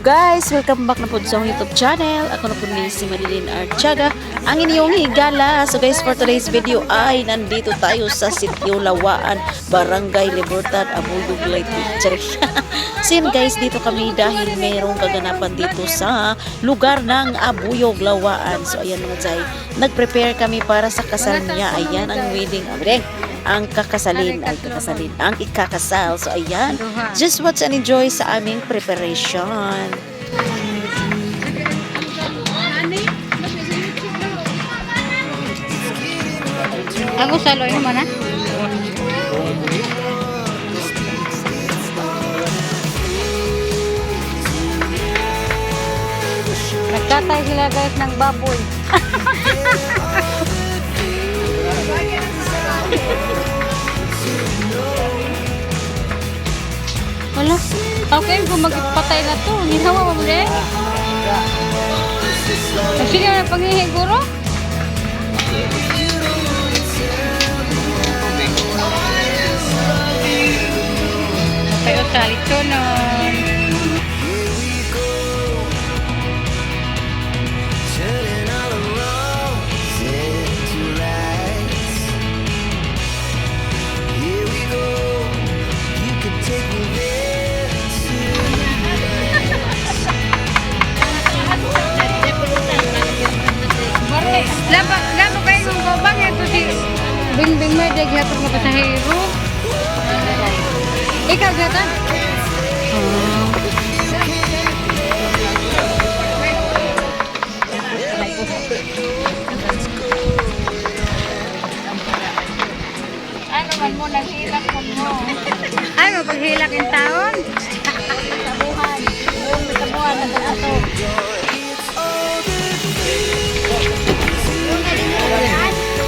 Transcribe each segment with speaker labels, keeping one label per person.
Speaker 1: guys! Welcome back na po sa YouTube channel. Ako na po ni si Marilyn Artiaga, ang inyong higala. So guys, for today's video ay nandito tayo sa Sitio Lawaan, Barangay Libertad, Abuyog Leyte. So yun guys, dito kami dahil mayroong kaganapan dito sa lugar ng Abuyog Lawaan. So ayan mga Zay, nag-prepare kami para sa kasal niya. Ayan ang wedding. Ang ikakasal. So ayan, just watch and enjoy sa aming preparation.
Speaker 2: Ako salo yun man ha? Nagkatay sila guys ng baboy. Wala. Okay, kung magpatay na to, ginawa mo rin. Sige na panghihiguro. Kayo salito nun. Lama kayo ng gobang ito si Bingbing may daghatog na pasahero. Ikaw gata? Ano man mo naghilak mo? Ay, mapaghilak yung taon? Sabuhan. Sabuhan na ato.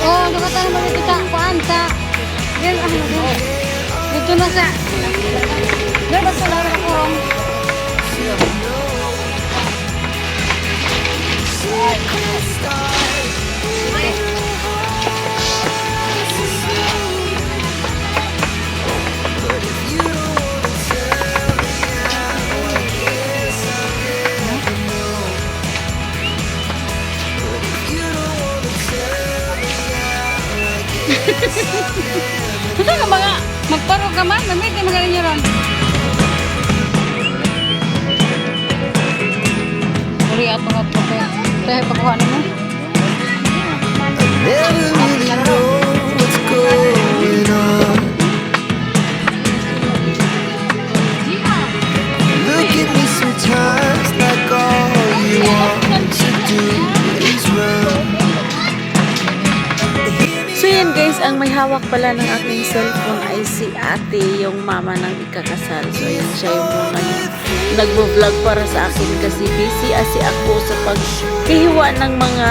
Speaker 2: Oh, nakatahan mo dito sa kuan sa dito na sa dito sa laro ng kurong. Gusto ka mga magparo ka man? Mamit yung magaling nyo ron. Uri ato nga po kayo. Kaya pakuha naman.
Speaker 3: Never really know what's going on. Look at me sometimes like all you want to do is run.
Speaker 1: So yan guys, ang may hawak pala ng aking cellphone ay si ate, yung mama ng ikakasal. So yan siya yung muna yung nagbo-vlog para sa akin kasi busy asi ako sa paghihiwa ng mga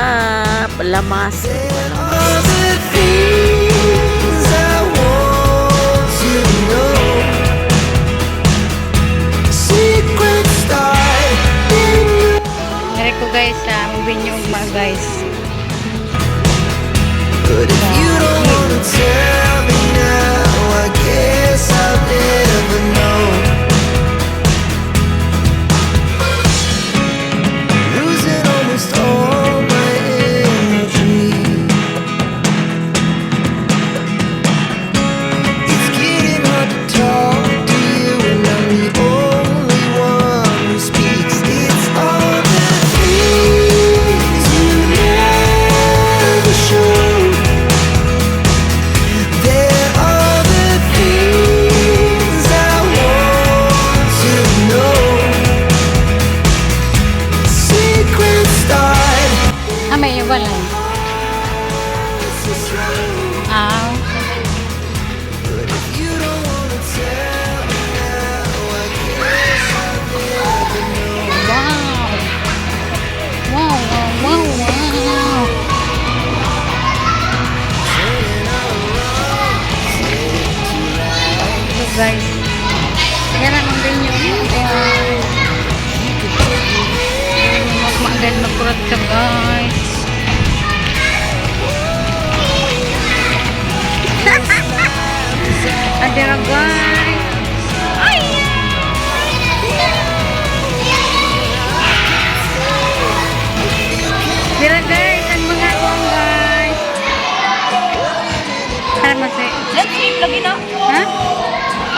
Speaker 1: lamas.
Speaker 3: All the things I want to know. Secret start in you.
Speaker 2: Ngari ko guys sa movie nyo mga guys.
Speaker 3: But if you don't wanna tell me now, I guess I'll never know. Losing almost all my energy. It's getting hard to talk to you, and I'm the only one who speaks. It's all the things you never show. There are the things I want to know. Secret start.
Speaker 2: May yung balay.
Speaker 3: But if you don't wanna tell me now, I guess I'll never know.
Speaker 2: Wow. Wow. So guys, kaya naman din yung magmagad magkurat ka guys. Adira guys. Ay!
Speaker 1: lagi na.
Speaker 2: Ha?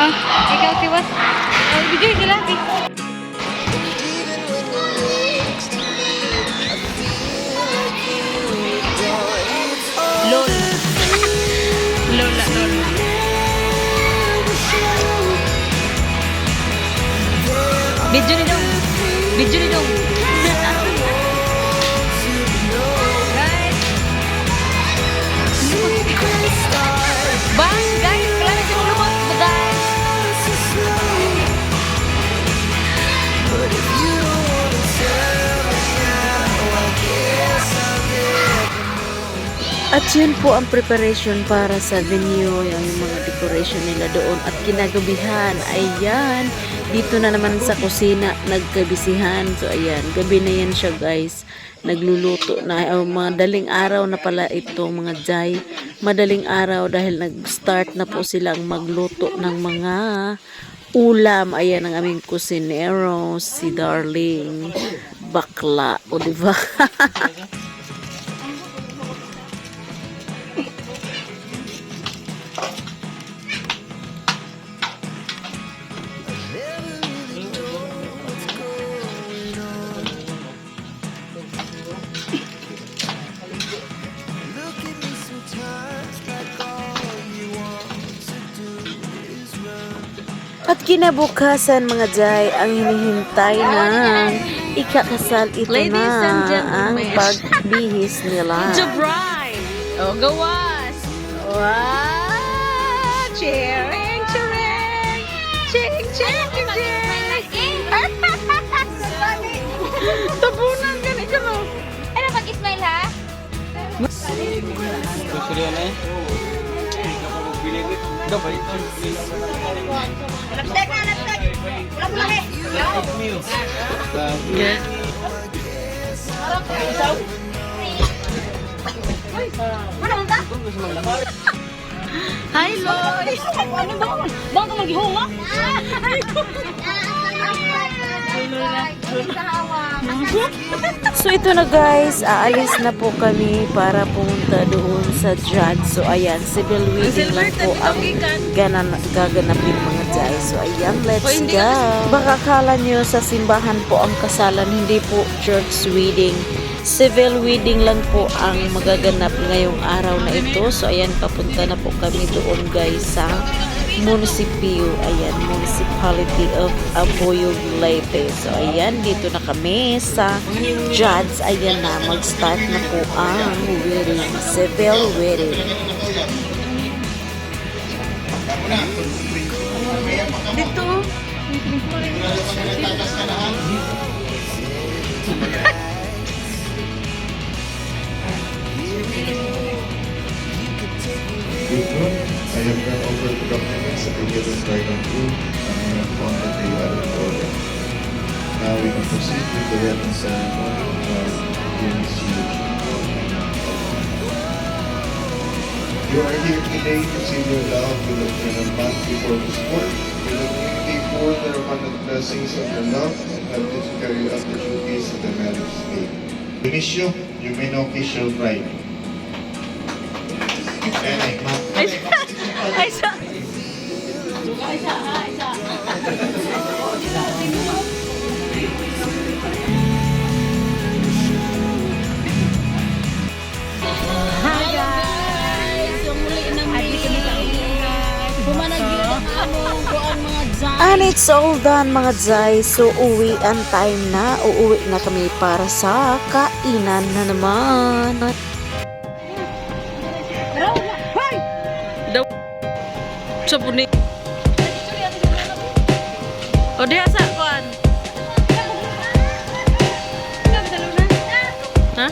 Speaker 2: Oh, ikaw tiwas. Oh, video sila.
Speaker 1: Lol. Lola, lol. Video ni dong. Video ni dong. Guys. Bang, guys, kailangan siya lumot, guys. At yun po ang preparation para sa venue, yung mga decoration nila doon at kinagabihan. Ayan, dito na naman sa kusina nagkabisihan. So ayan, gabi na yan siya guys. Nagluluto na, mga daling araw na pala itong mga jay. Madaling araw dahil nag-start na po silang magluto ng mga ulam. Ayan ang aming kusinero, si Darling Bakla. O diba? At kinabukasan mga jay, ang hinihintay ng ikakasal ito na ang pagbihis nila. The bride! Oh, gawas! Wow! Cheering, cheering! Cheering, cheering, cheering! Tabunan ka na mo!
Speaker 2: Ano pag-ismail ha?
Speaker 4: Laptek na, laptek. Ulap-ulap
Speaker 1: Good.
Speaker 4: Ano unta?
Speaker 1: Hi, Loy!
Speaker 4: Bang ka maghihunga?
Speaker 1: So ito na guys, aalis na po kami para pumunta doon sa judge. So ayan, civil wedding lang po ang gaganapin mga jay. So ayan, let's go. Baka akala nyo sa simbahan po ang kasalan, hindi po church wedding. Civil wedding lang po ang magaganap ngayong araw na ito. So ayan, papunta na po kami doon guys sa munisipyo. Ayan, municipality of Aboyog, Leyte. So ayan, dito na kami sa judge. Ayan na, mag-start na po ang wedding, civil wedding. Dito.
Speaker 5: I have gone over the documents that were given by the group on the day of the program. Now we can proceed with the wedding ceremony of the initiation. You are here today to see your love with a friend month before this court. We will communicate forth the abundant blessings of your love and help you to carry out the duties of the marriage day. Benicio, you may now kiss your bride.
Speaker 1: Ay, sa... Hi guys! Yung muli namin. Bumanagin ang among buwan mga jay. And it's all done mga jay. So uwi ang time na. Uuwi na kami para sa kainan na naman. Sa puni. O diha sa kuan. Ha?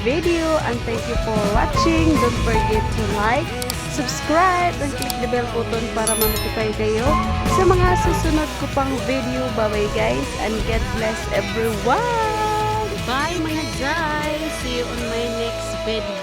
Speaker 2: video. And thank you for watching. Don't forget to like, subscribe, and click the bell button para ma-notify kayo sa mga susunod ko pang video. Bye-bye guys, and God bless everyone! Bye mga guys! See you on my next video.